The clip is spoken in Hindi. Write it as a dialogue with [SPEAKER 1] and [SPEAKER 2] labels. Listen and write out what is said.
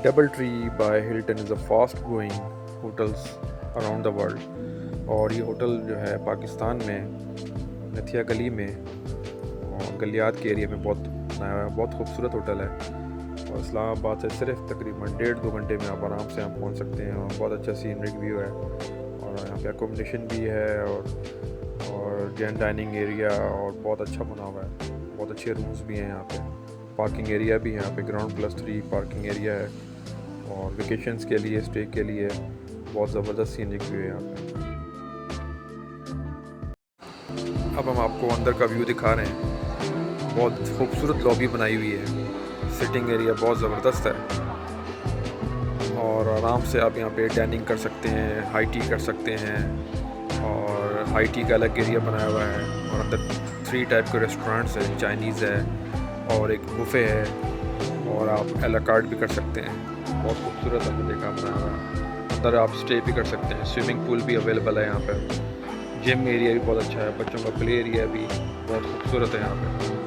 [SPEAKER 1] Double tree by Hilton is a fast growing hotels around the world. और ये होटल जो है पाकिस्तान में नथिया गली में और गलियात के एरिया में बहुत बनाया हुआ है। बहुत खूबसूरत होटल है और इस्लामाबाद से सिर्फ तकरीबन 1.5-2 घंटे में आप आराम से यहाँ पहुँच सकते हैं। और बहुत अच्छा सीनरिक व्यू है और यहाँ पे अकोमोडेशन भी है और जैन डाइनिंग एरिया और बहुत अच्छा बना हुआ है। बहुत अच्छे रूम्स भी हैं यहाँ पे, पार्किंग एरिया भी है यहाँ पे, ग्राउंड+3 पार्किंग एरिया है और वेकेशंस के लिए, स्टे के लिए बहुत ज़बरदस्त सीनरिक व्यू है यहाँ पे। अब हम आपको अंदर का व्यू दिखा रहे हैं। बहुत खूबसूरत लॉबी बनाई हुई है, सिटिंग एरिया बहुत ज़बरदस्त है और आराम से आप यहाँ पे डाइनिंग कर सकते हैं, हाई टी कर सकते हैं। और हाई टी का अलग एरिया बनाया हुआ है और अंदर 3 टाइप के रेस्टोरेंट्स हैं, चाइनीज़ है और एक बुफ़े है और आप एला कार्ट भी कर सकते हैं। बहुत खूबसूरत हमने देखा बनाया हुआ है। अंदर आप स्टे भी कर सकते हैं, स्विमिंग पूल भी अवेलेबल है यहाँ पर, जिम एरिया भी बहुत अच्छा है, बच्चों का प्ले एरिया भी बहुत खूबसूरत है यहाँ पे।